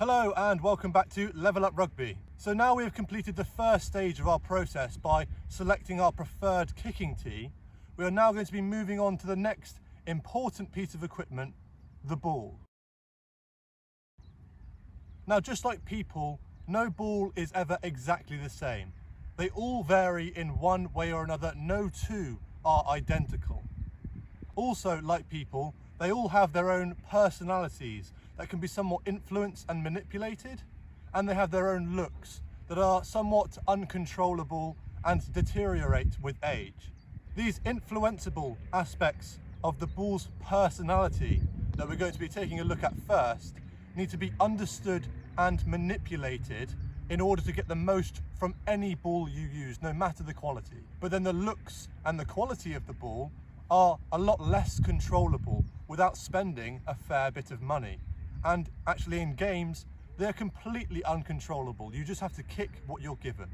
Hello and welcome back to Level Up Rugby. So now we have completed the first stage of our process by selecting our preferred kicking tee. We are now going to be moving on to the next important piece of equipment, the ball. Now, just like people, no ball is ever exactly the same. They all vary in one way or another. No two are identical. Also, like people, they all have their own personalities that can be somewhat influenced and manipulated, and they have their own looks that are somewhat uncontrollable and deteriorate with age. These influenceable aspects of the ball's personality that we're going to be taking a look at first need to be understood and manipulated in order to get the most from any ball you use, no matter the quality. But then the looks and the quality of the ball are a lot less controllable without spending a fair bit of money. And actually in games, they're completely uncontrollable. You just have to kick what you're given.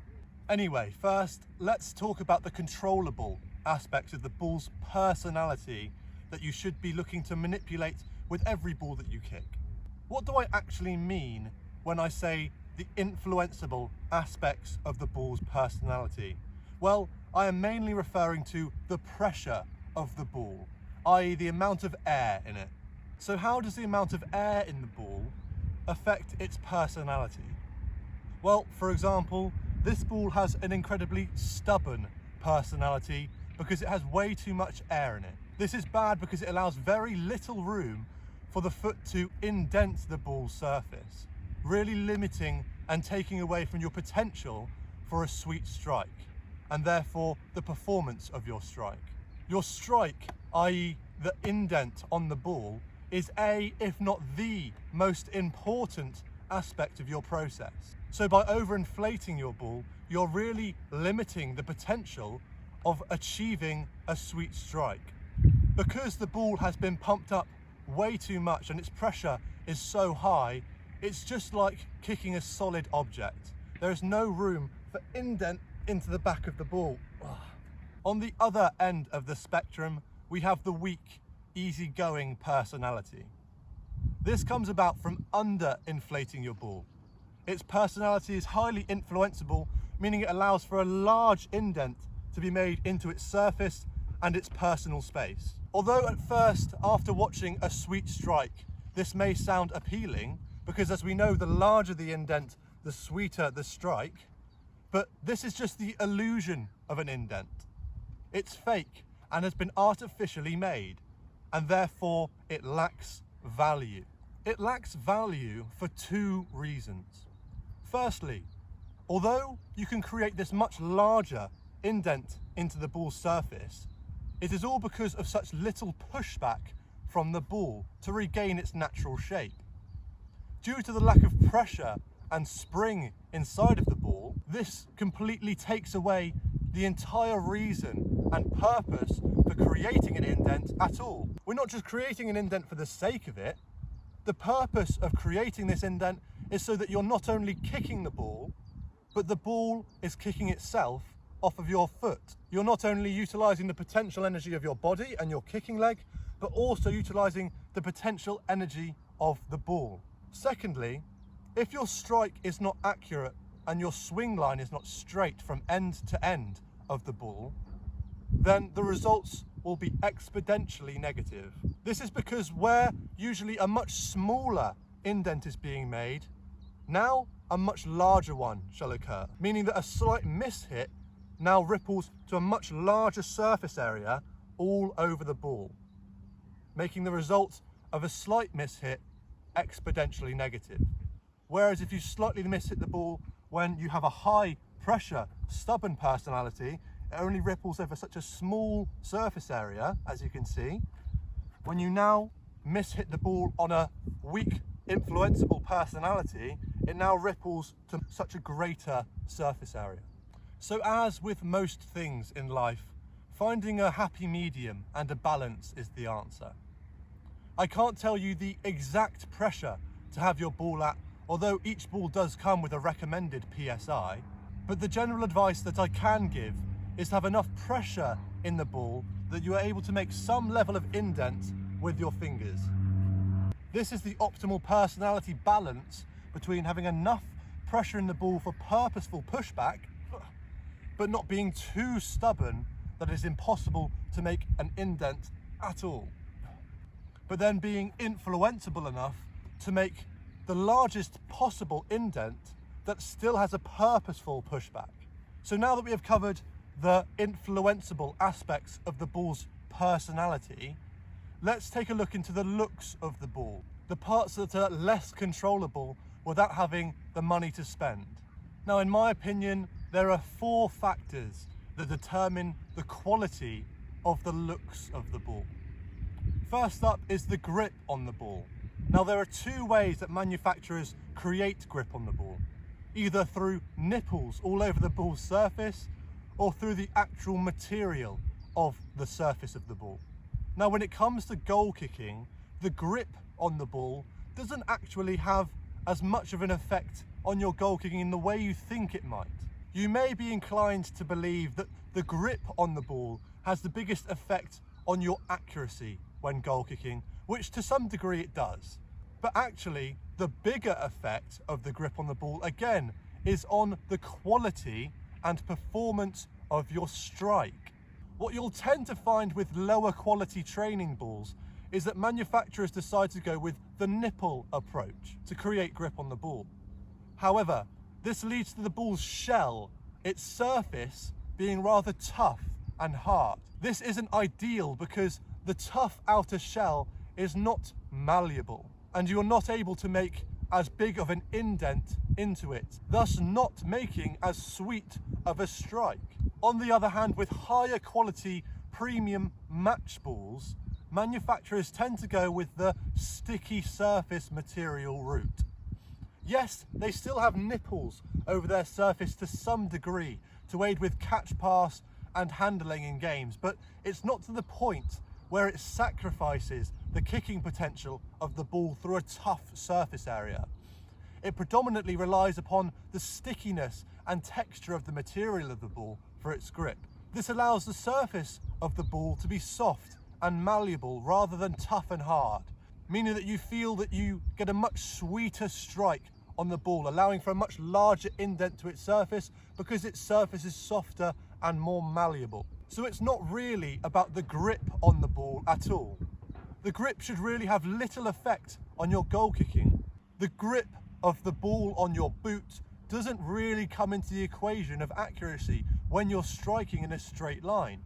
Anyway, first, let's talk about the controllable aspects of the ball's personality that you should be looking to manipulate with every ball that you kick. What do I actually mean when I say the influenceable aspects of the ball's personality? Well, I am mainly referring to the pressure of the ball, i.e. the amount of air in it. So how does the amount of air in the ball affect its personality? Well, for example, this ball has an incredibly stubborn personality because it has way too much air in it. This is bad because it allows very little room for the foot to indent the ball's surface, really limiting and taking away from your potential for a sweet strike, and therefore the performance of your strike. Your strike, i.e. the indent on the ball, is if not the most important aspect of your process. So by overinflating your ball, you're really limiting the potential of achieving a sweet strike. Because the ball has been pumped up way too much and its pressure is so high, it's just like kicking a solid object. There is no room for indent into the back of the ball. On the other end of the spectrum, we have the weak, easygoing personality. This comes about from under-inflating your ball. Its personality is highly influenceable, meaning it allows for a large indent to be made into its surface and its personal space. Although at first, after watching a sweet strike, this may sound appealing, because as we know, the larger the indent, the sweeter the strike, but this is just the illusion of an indent. It's fake and has been artificially made, and therefore it lacks value. It lacks value for two reasons. Firstly, although you can create this much larger indent into the ball's surface, it is all because of such little pushback from the ball to regain its natural shape. Due to the lack of pressure and spring inside of the ball, this completely takes away the entire reason and purpose for creating an indent at all. We're not just creating an indent for the sake of it. The purpose of creating this indent is so that you're not only kicking the ball, but the ball is kicking itself off of your foot. You're not only utilizing the potential energy of your body and your kicking leg, but also utilizing the potential energy of the ball. Secondly, if your strike is not accurate and your swing line is not straight from end to end of the ball, then the results will be exponentially negative. This is because where usually a much smaller indent is being made, now a much larger one shall occur, meaning that a slight mishit now ripples to a much larger surface area all over the ball, making the result of a slight mishit exponentially negative. Whereas if you slightly mishit the ball when you have a high pressure, stubborn personality, it only ripples over such a small surface area, as you can see. When you now mishit the ball on a weak, influenceable personality, it now ripples to such a greater surface area. So as with most things in life, finding a happy medium and a balance is the answer. I can't tell you the exact pressure to have your ball at, although each ball does come with a recommended PSI, but the general advice that I can give is to have enough pressure in the ball that you are able to make some level of indent with your fingers. This is the optimal personality balance between having enough pressure in the ball for purposeful pushback, but not being too stubborn that it's impossible to make an indent at all. But then being influenceable enough to make the largest possible indent that still has a purposeful pushback. So now that we have covered the influenceable aspects of the ball's personality, let's take a look into the looks of the ball, the parts that are less controllable without having the money to spend. Now, in my opinion, there are 4 factors that determine the quality of the looks of the ball. First up is the grip on the ball. Now, there are 2 ways that manufacturers create grip on the ball, either through nipples all over the ball's surface or through the actual material of the surface of the ball. Now, when it comes to goal kicking, the grip on the ball doesn't actually have as much of an effect on your goal kicking in the way you think it might. You may be inclined to believe that the grip on the ball has the biggest effect on your accuracy when goal kicking, which to some degree it does. But actually, the bigger effect of the grip on the ball, again, is on the quality and performance of your strike. What you'll tend to find with lower quality training balls is that manufacturers decide to go with the nipple approach to create grip on the ball. However, this leads to the ball's shell, its surface, being rather tough and hard. This isn't ideal because the tough outer shell is not malleable, and you're not able to make as big of an indent into it, thus not making as sweet of a strike. On the other hand, with higher quality premium match balls, manufacturers tend to go with the sticky surface material route. Yes, they still have nipples over their surface to some degree to aid with catch pass and handling in games, but it's not to the point where it sacrifices the kicking potential of the ball through a tough surface area. It predominantly relies upon the stickiness and texture of the material of the ball for its grip. This allows the surface of the ball to be soft and malleable rather than tough and hard, meaning that you feel that you get a much sweeter strike on the ball, allowing for a much larger indent to its surface because its surface is softer and more malleable. So it's not really about the grip on the ball at all. The grip should really have little effect on your goal kicking. The grip of the ball on your boot doesn't really come into the equation of accuracy when you're striking in a straight line.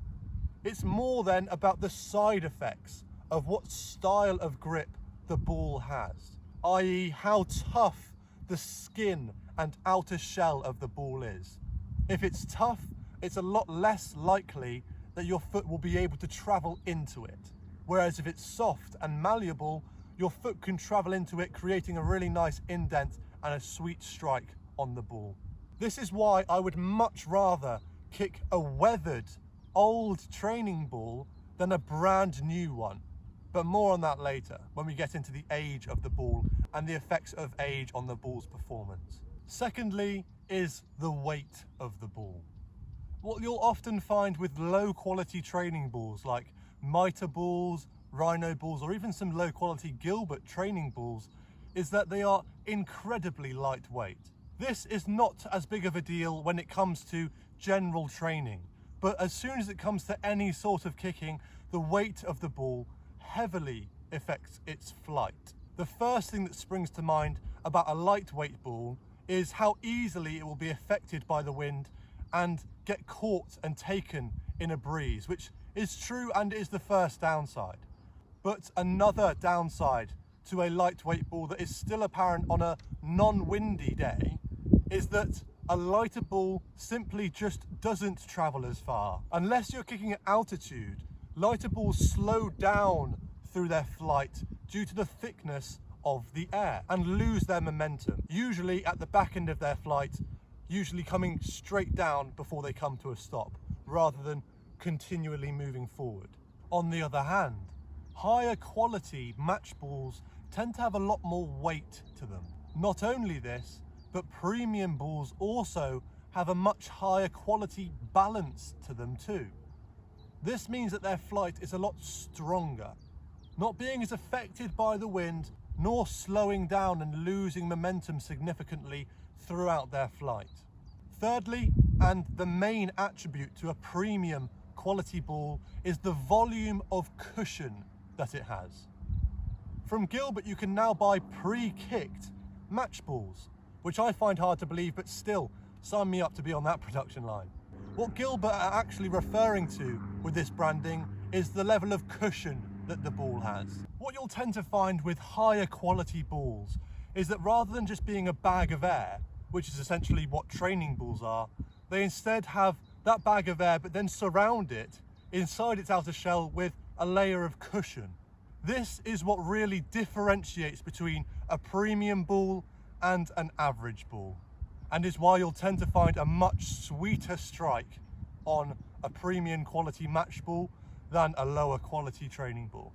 It's more then about the side effects of what style of grip the ball has, i.e. how tough the skin and outer shell of the ball is. If it's tough, it's a lot less likely that your foot will be able to travel into it. Whereas if it's soft and malleable, your foot can travel into it, creating a really nice indent and a sweet strike on the ball. This is why I would much rather kick a weathered, old training ball than a brand new one. But more on that later, when we get into the age of the ball and the effects of age on the ball's performance. Secondly is the weight of the ball. What you'll often find with low quality training balls like mitre balls, rhino balls, or even some low quality Gilbert training balls is that they are incredibly lightweight. This is not as big of a deal when it comes to general training, but as soon as it comes to any sort of kicking, the weight of the ball heavily affects its flight. The first thing that springs to mind about a lightweight ball is how easily it will be affected by the wind and get caught and taken in a breeze, which is true and is the first downside. But another downside to a lightweight ball that is still apparent on a non-windy day is that a lighter ball simply just doesn't travel as far. Unless you're kicking at altitude, lighter balls slow down through their flight due to the thickness of the air and lose their momentum, usually at the back end of their flight, usually coming straight down before they come to a stop, rather than continually moving forward. On the other hand, higher quality match balls tend to have a lot more weight to them. Not only this, but premium balls also have a much higher quality balance to them too. This means that their flight is a lot stronger, not being as affected by the wind nor slowing down and losing momentum significantly throughout their flight. Thirdly, and the main attribute to a premium quality ball, is the volume of cushion that it has. From Gilbert you can now buy pre-kicked match balls, which I find hard to believe, but still, sign me up to be on that production line. What Gilbert are actually referring to with this branding is the level of cushion that the ball has. What you'll tend to find with higher quality balls is that rather than just being a bag of air, which is essentially what training balls are, they instead have that bag of air but then surround it inside its outer shell with a layer of cushion. This is what really differentiates between a premium ball and an average ball, and is why you'll tend to find a much sweeter strike on a premium quality match ball than a lower quality training ball.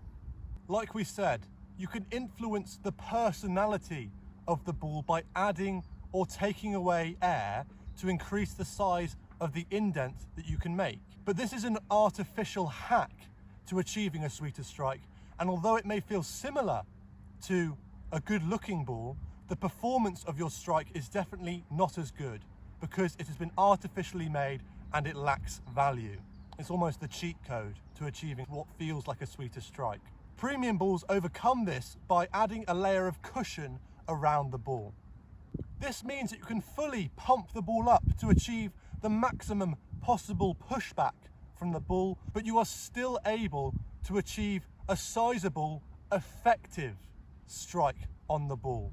Like we said, you can influence the personality of the ball by adding or taking away air to increase the size of the indent that you can make. But this is an artificial hack to achieving a sweeter strike, and although it may feel similar to a good looking ball, the performance of your strike is definitely not as good because it has been artificially made and it lacks value. It's almost the cheat code to achieving what feels like a sweeter strike. Premium balls overcome this by adding a layer of cushion around the ball. This means that you can fully pump the ball up to achieve the maximum possible pushback from the ball, but you are still able to achieve a sizable, effective strike on the ball.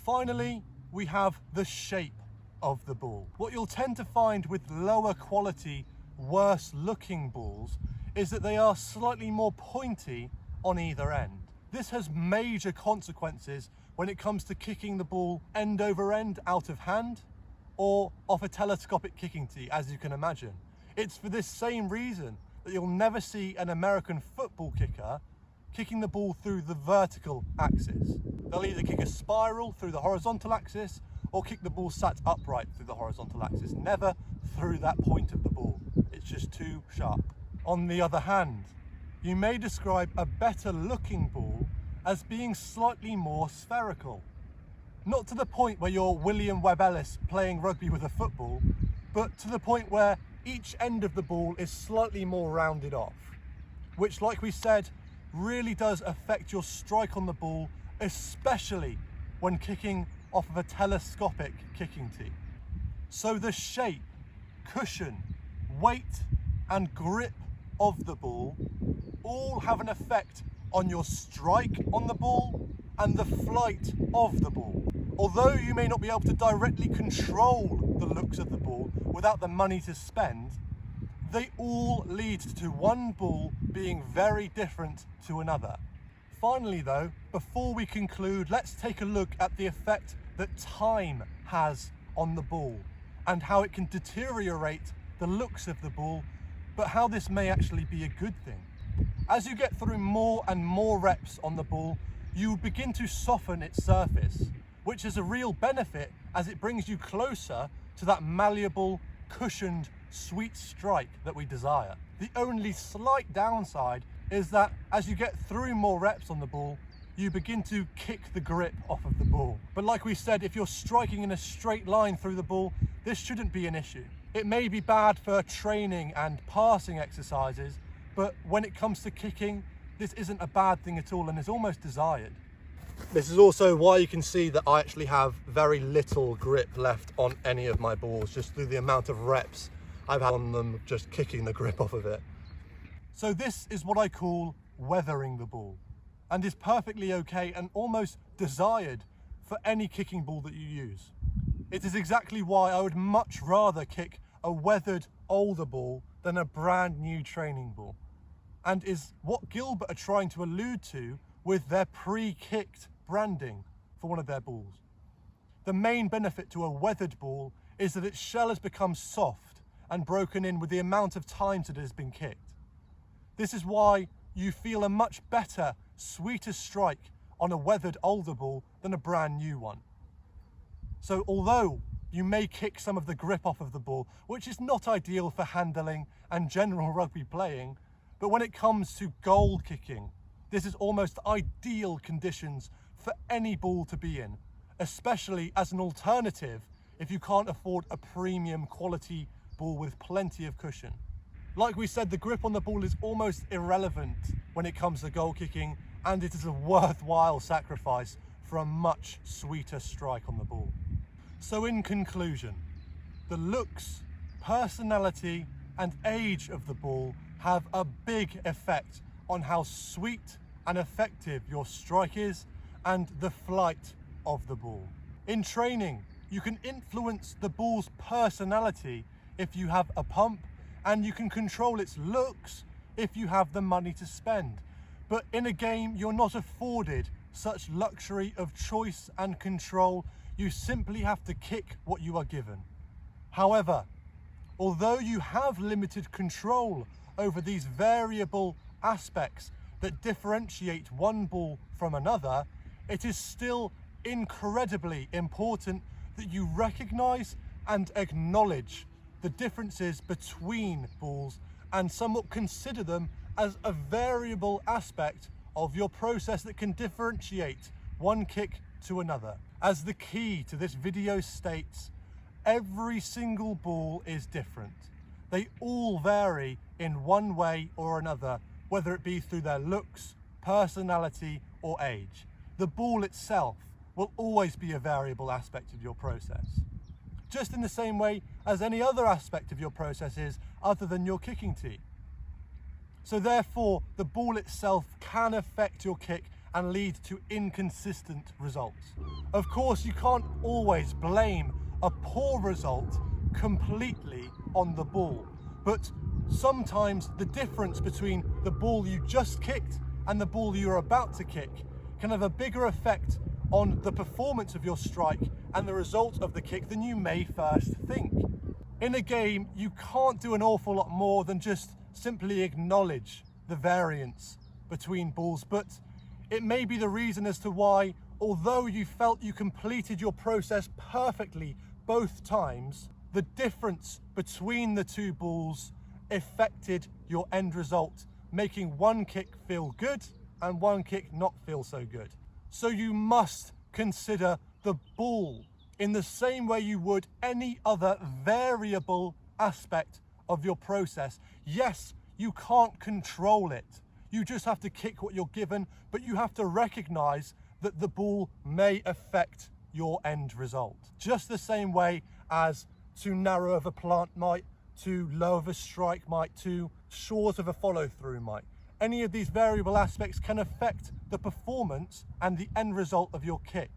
Finally, we have the shape of the ball. What you'll tend to find with lower quality, worse looking balls is that they are slightly more pointy on either end. This has major consequences when it comes to kicking the ball end over end out of hand or off a telescopic kicking tee, as you can imagine. It's for this same reason that you'll never see an American football kicker kicking the ball through the vertical axis. They'll either kick a spiral through the horizontal axis or kick the ball sat upright through the horizontal axis, never through that point of the ball. It's just too sharp. On the other hand, you may describe a better looking ball as being slightly more spherical. Not to the point where you're William Webb Ellis playing rugby with a football, but to the point where each end of the ball is slightly more rounded off, which, like we said, really does affect your strike on the ball, especially when kicking off of a telescopic kicking tee. So the shape, cushion, weight and grip of the ball all have an effect on your strike on the ball and the flight of the ball. Although you may not be able to directly control the looks of the ball without the money to spend, they all lead to one ball being very different to another. Finally though, before we conclude, let's take a look at the effect that time has on the ball and how it can deteriorate the looks of the ball, but how this may actually be a good thing. As you get through more and more reps on the ball, you begin to soften its surface, which is a real benefit as it brings you closer to that malleable, cushioned, sweet strike that we desire. The only slight downside is that as you get through more reps on the ball, you begin to kick the grip off of the ball. But like we said, if you're striking in a straight line through the ball, this shouldn't be an issue. It may be bad for training and passing exercises, but when it comes to kicking, this isn't a bad thing at all and is almost desired. This is also why you can see that I actually have very little grip left on any of my balls, just through the amount of reps I've had on them, just kicking the grip off of it. So this is what I call weathering the ball, and is perfectly okay and almost desired for any kicking ball that you use. It is exactly why I would much rather kick a weathered older ball than a brand new training ball, and is what Gilbert are trying to allude to with their pre-kicked branding for one of their balls. The main benefit to a weathered ball is that its shell has become soft and broken in with the amount of times that it has been kicked. This is why you feel a much better, sweeter strike on a weathered older ball than a brand new one. So although you may kick some of the grip off of the ball, which is not ideal for handling and general rugby playing, but when it comes to goal kicking, this is almost ideal conditions for any ball to be in, especially as an alternative if you can't afford a premium quality ball with plenty of cushion. Like we said, the grip on the ball is almost irrelevant when it comes to goal kicking, and it is a worthwhile sacrifice for a much sweeter strike on the ball. So in conclusion, the looks, personality and age of the ball have a big effect on how sweet and effective your strike is and the flight of the ball. In training, you can influence the ball's personality if you have a pump, and you can control its looks if you have the money to spend. But in a game, you're not afforded such luxury of choice and control. You simply have to kick what you are given. However, although you have limited control over these variable aspects that differentiate one ball from another, it is still incredibly important that you recognize and acknowledge the differences between balls and somewhat consider them as a variable aspect of your process that can differentiate one kick to another. As the key to this video states, every single ball is different. They all vary in one way or another, whether it be through their looks, personality or age. The ball itself will always be a variable aspect of your process, just in the same way as any other aspect of your process is other than your kicking tee. So therefore, the ball itself can affect your kick and lead to inconsistent results. Of course, you can't always blame a poor result completely on the ball, but sometimes the difference between the ball you just kicked and the ball you're about to kick can have a bigger effect on the performance of your strike and the result of the kick than you may first think. In a game, you can't do an awful lot more than just simply acknowledge the variance between balls, but it may be the reason as to why, although you felt you completed your process perfectly both times, the difference between the two balls affected your end result, making one kick feel good and one kick not feel so good. So you must consider the ball in the same way you would any other variable aspect of your process. Yes, you can't control it. You just have to kick what you're given, but you have to recognize that the ball may affect your end result. Just the same way as too narrow of a plant might, too low of a strike might, too short of a follow through might. Any of these variable aspects can affect the performance and the end result of your kick.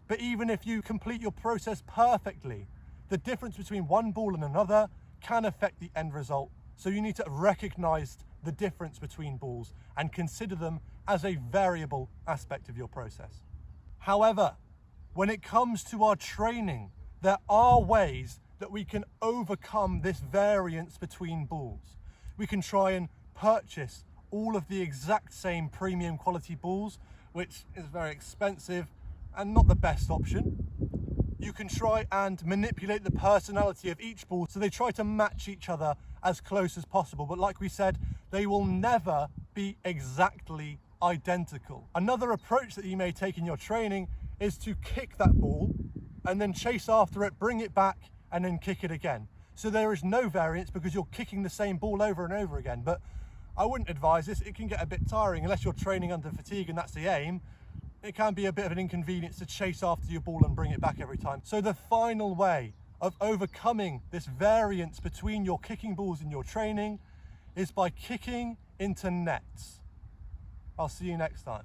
But even if you complete your process perfectly, the difference between one ball and another can affect the end result. So you need to recognize the difference between balls and consider them as a variable aspect of your process. However, when it comes to our training, there are ways that we can overcome this variance between balls. We can try and purchase all of the exact same premium quality balls, which is very expensive and not the best option. You can try and manipulate the personality of each ball so they try to match each other as close as possible, but like we said, they will never be exactly identical. Another approach that you may take in your training is to kick that ball and then chase after it, bring it back and then kick it again. So there is no variance because you're kicking the same ball over and over again. But I wouldn't advise this. It can get a bit tiring unless you're training under fatigue and that's the aim. It can be a bit of an inconvenience to chase after your ball and bring it back every time. So the final way of overcoming this variance between your kicking balls in your training is by kicking into nets. I'll see you next time.